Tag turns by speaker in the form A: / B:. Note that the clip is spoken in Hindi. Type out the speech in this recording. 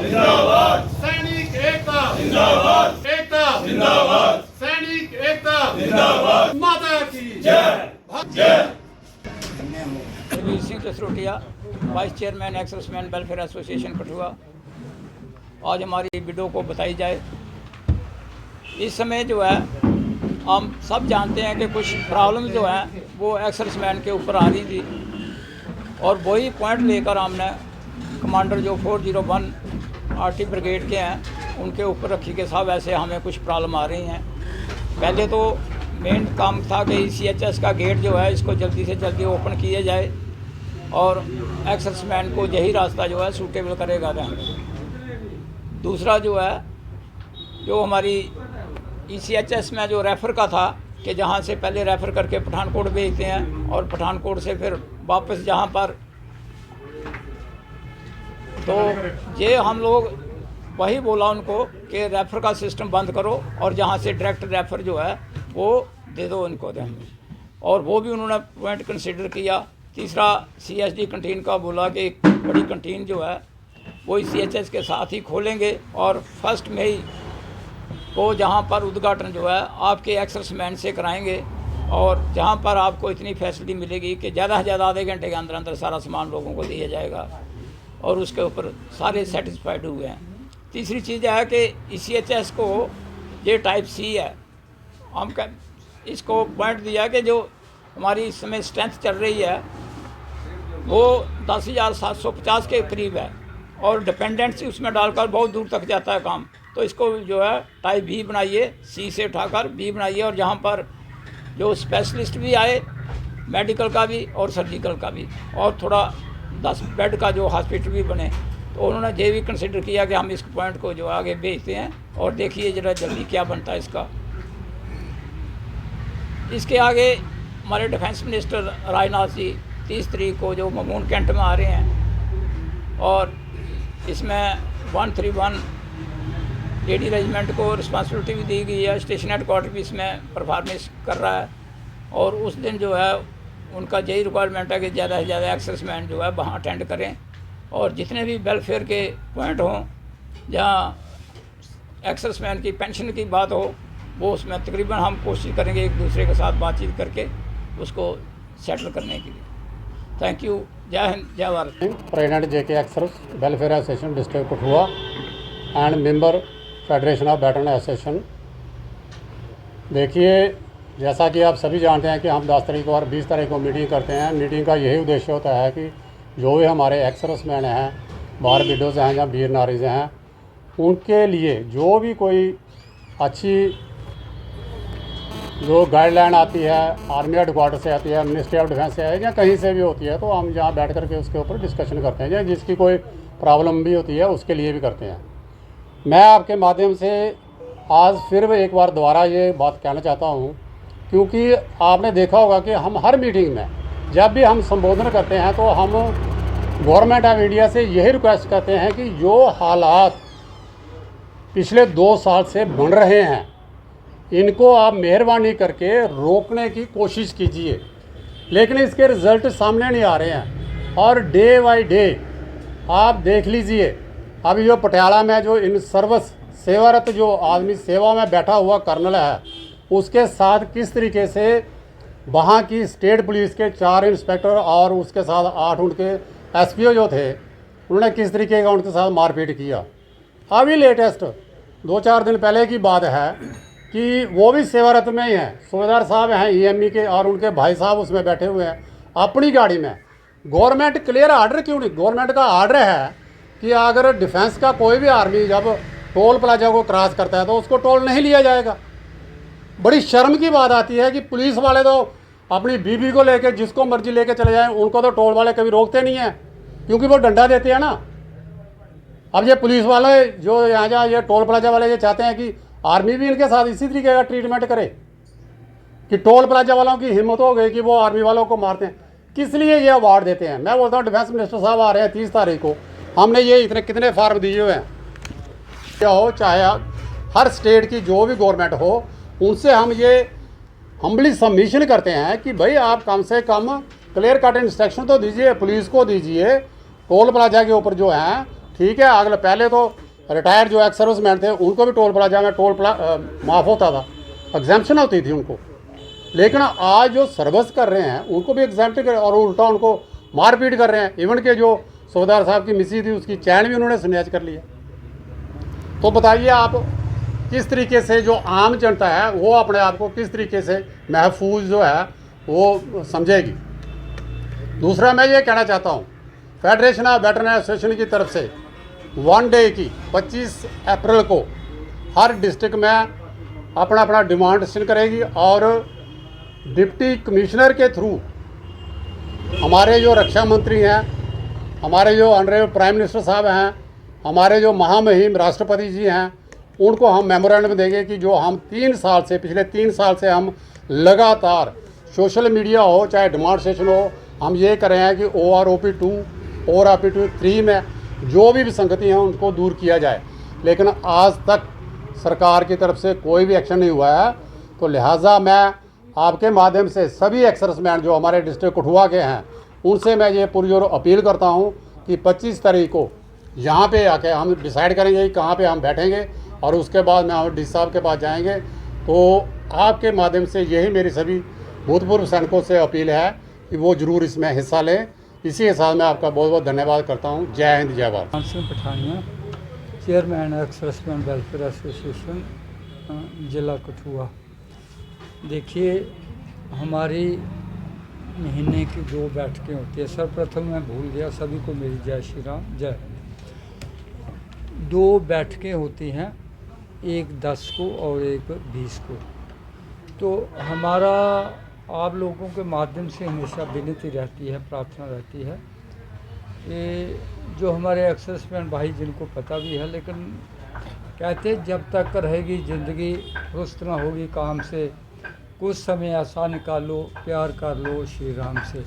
A: जिंदाबाद,
B: सैनिक एकता
A: जिंदाबाद,
B: एकता
A: जिंदाबाद,
B: सैनिक एकता
A: जिंदाबाद,
B: माता की
A: जय जय।
C: Raveer Singh Jasrotia, vice chairman ex serviceman welfare association Kathua. आज हमारी विडो को बताई जाए। इस समय जो है हम सब जानते हैं कि कुछ प्रॉब्लम जो है वो एक्सर्विसमैन के ऊपर आ रही थी और वही पॉइंट लेकर हमने कमांडर जो 401 आरटी ब्रिगेड के हैं उनके ऊपर रखी के साहब ऐसे हमें कुछ प्रॉब्लम आ रही हैं। पहले तो मेन काम था कि CHS का गेट जो है इसको जल्दी से जल्दी ओपन किया जाए और एक्सर्विसमैन को यही रास्ता जो है सूटेबल करेगा। दूसरा जो है जो हमारी ECHS में जो रेफ़र का था कि जहाँ से पहले रेफ़र करके पठानकोट भेजते हैं और पठानकोट से फिर वापस जहाँ पर, तो ये हम लोग वही बोला उनको कि रेफ़र का सिस्टम बंद करो और जहाँ से डायरेक्ट रेफ़र जो है वो दे दो उनको दें, और वो भी उन्होंने पॉइंट कंसिडर किया। तीसरा CSD कंटीन का बोला कि एक बड़ी कंटीन जो है वो CHS के साथ ही खोलेंगे और 1 मई को जहाँ पर उद्घाटन जो है आपके एक्सर्विसमैन से कराएंगे और जहाँ पर आपको इतनी फैसिलिटी मिलेगी कि ज़्यादा से ज़्यादा आधे घंटे के अंदर अंदर सारा सामान लोगों को दिया जाएगा और उसके ऊपर सारे सेटिस्फाइड हुए हैं। तीसरी चीज़ है कि ECHS को ये टाइप C है, हम इसको पॉइंट दिया कि जो हमारी इस समय स्ट्रेंथ चल रही है वो 10,750 के करीब है और डिपेंडेंसी उसमें डालकर बहुत दूर तक जाता है काम। तो इसको जो है टाइप B बनाइए, C से उठाकर B बनाइए और जहाँ पर जो स्पेशलिस्ट भी आए, मेडिकल का भी और सर्जिकल का भी, और थोड़ा 10 बेड का जो हॉस्पिटल भी बने। तो उन्होंने ये भी कंसिडर किया कि हम इस पॉइंट को जो आगे भेजते हैं और देखिए ज़रा जल्दी क्या बनता है इसका। इसके आगे हमारे डिफेंस मिनिस्टर राजनाथ जी 30 तारीख को जो ममून कैंट में आ रहे हैं और इसमें 131 लेडी रेजिमेंट को रिस्पॉन्सिबिलिटी भी दी गई है। स्टेशन हेडक्वार्टर भी इसमें परफॉर्मेंस कर रहा है और उस दिन जो है उनका यही रिक्वायरमेंट है कि ज़्यादा से ज़्यादा एक्सर्विसमैन जो है वहाँ अटेंड करें और जितने भी वेलफेयर के पॉइंट हों जहाँ एक्सर्विसमैन की पेंशन की बात हो वो उसमें तकरीबन हम कोशिश करेंगे एक दूसरे के साथ बातचीत करके उसको सेटल करने के लिए। Thank you. जय हिंद, जय Bharat.
D: President JK ex-service welfare association district Kathua and member federation of veteran association. देखिए, जैसा कि आप सभी जानते हैं कि हम 10 तारीख और 20 तारीख को मीटिंग करते हैं। मीटिंग का यही उद्देश्य होता है कि जो भी हमारे एक्सर्विसमैन हैं, बाहर विडोज़ हैं या वीर नारीज़ हैं, उनके लिए जो भी कोई अच्छी जो गाइडलाइन आती है आर्मी हेडक्वार्टर से आती है, मिनिस्ट्री ऑफ डिफेंस से है या कहीं से भी होती है, तो हम जहाँ बैठ कर के उसके ऊपर डिस्कशन करते हैं या जिसकी कोई प्रॉब्लम भी होती है उसके लिए भी करते हैं। मैं आपके माध्यम से आज फिर एक बार दोबारा ये बात कहना चाहता हूँ, क्योंकि आपने देखा होगा कि हम हर मीटिंग में जब भी हम संबोधन करते हैं तो हम गवर्नमेंट ऑफ इंडिया से यही रिक्वेस्ट करते हैं कि जो हालात पिछले 2 साल से बन रहे हैं इनको आप मेहरबानी करके रोकने की कोशिश कीजिए, लेकिन इसके रिज़ल्ट सामने नहीं आ रहे हैं और डे बाई डे आप देख लीजिए। अभी जो पटियाला में जो इन सर्विस सेवारत जो आदमी सेवा में बैठा हुआ कर्नल है उसके साथ किस तरीके से वहाँ की स्टेट पुलिस के 4 इंस्पेक्टर और उसके साथ 8 उनके SPO जो थे उन्होंने किस तरीके का उनके साथ मारपीट किया। अभी लेटेस्ट 2-4 दिन पहले की बात है कि वो भी सेवारत में ही हैं, सूबेदार साहब हैं EME के और उनके भाई साहब उसमें बैठे हुए हैं अपनी गाड़ी में। गवर्नमेंट क्लियर आर्डर क्यों नहीं? गवर्नमेंट का आर्डर है कि अगर डिफेंस का कोई भी आर्मी जब टोल प्लाजा को क्रॉस करता है तो उसको टोल नहीं लिया जाएगा। बड़ी शर्म की बात आती है कि पुलिस वाले तो अपनी बीबी को लेके जिसको मर्जी लेके चले जाएं, उनको तो टोल वाले कभी रोकते नहीं हैं क्योंकि वो डंडा देते हैं ना। अब ये पुलिस वाले जो यहाँ जहाँ ये टोल प्लाजा वाले ये चाहते हैं कि आर्मी भी इनके साथ इसी तरीके का ट्रीटमेंट करे कि टोल प्लाजा वालों की हिम्मत हो गई कि वो आर्मी वालों को मारते हैं। किस लिए ये अवार्ड देते हैं? मैं बोलता हूँ डिफेंस मिनिस्टर साहब आ रहे हैं 30 तारीख को, हमने ये इतने कितने फार्म दिए हुए हैं, क्या हो चाहे हर स्टेट की जो भी गवर्नमेंट हो उनसे हम ये हम्बली सबमिशन करते हैं कि भाई आप कम से कम क्लियर कट इंस्ट्रक्शन तो दीजिए, पुलिस को दीजिए, टोल प्लाजा के ऊपर जो हैं ठीक है, अगले पहले तो रिटायर्ड जो एक्स सर्विसमैन थे उनको भी टोल प्लाजा में माफ़ होता था, एग्जाम्पशन होती थी उनको। लेकिन आज जो सर्विस कर रहे हैं उनको भी एग्जाम्प्ट कर और उल्टा उनको मारपीट कर रहे हैं। इवन के जो सूबेदार साहब की मिसी थी उसकी चैन भी उन्होंने स्नैच कर लिया। तो बताइए आप किस तरीके से जो आम जनता है वो अपने आप को किस तरीके से महफूज जो है वो समझेगी। दूसरा मैं ये कहना चाहता हूँ, फेडरेशन ऑफ वेटरनरी एसोसिएशन की तरफ से 1 डे की 25 अप्रैल को हर डिस्ट्रिक्ट में अपना अपना डिमांड सेशन करेगी और डिप्टी कमिश्नर के थ्रू हमारे जो रक्षा मंत्री हैं, हमारे जो ऑनरेबल प्राइम मिनिस्टर साहब हैं, हमारे जो महामहिम राष्ट्रपति जी हैं, उनको हम मेमोरेंडम देंगे कि जो हम 3 साल से पिछले 3 साल से हम लगातार सोशल मीडिया हो चाहे डिमांड सेशन हो, हम ये कर रहे हैं कि OROP 2 OROP 3 में जो भी विसंगति हैं उनको दूर किया जाए। लेकिन आज तक सरकार की तरफ से कोई भी एक्शन नहीं हुआ है। तो लिहाजा मैं आपके माध्यम से सभी एक्स सर्विसमैन जो हमारे डिस्ट्रिक्ट कठुआ के हैं उनसे मैं ये पुरजोर अपील करता हूँ कि 25 तारीख को यहाँ पे आके हम डिसाइड करेंगे कि कहाँ पे हम बैठेंगे और उसके बाद में हम डी साहब के पास जाएंगे। तो आपके माध्यम से यही मेरी सभी भूतपूर्व सैनिकों से अपील है कि वो ज़रूर इसमें हिस्सा लें। इसी के साथ मैं आपका बहुत बहुत धन्यवाद करता हूँ। जय हिंद जय Bharat.
E: Singh Pathania, chairman ex serviceman welfare association जिला कठुआ। देखिए, हमारी महीने की 2 बैठकें होती है। सर्वप्रथम मैं भूल गया, सभी को मेरी जय श्री राम जय। 2 बैठकें होती हैं, एक 10 को और एक 20 को। तो हमारा आप लोगों के माध्यम से हमेशा विनती रहती है, प्रार्थना रहती है कि जो हमारे एक्स सर्विसमैन भाई जिनको पता भी है, लेकिन कहते जब तक रहेगी ज़िंदगी रुस्त ना होगी काम से, कुछ समय ऐसा निकालो, प्यार कर लो श्री राम से।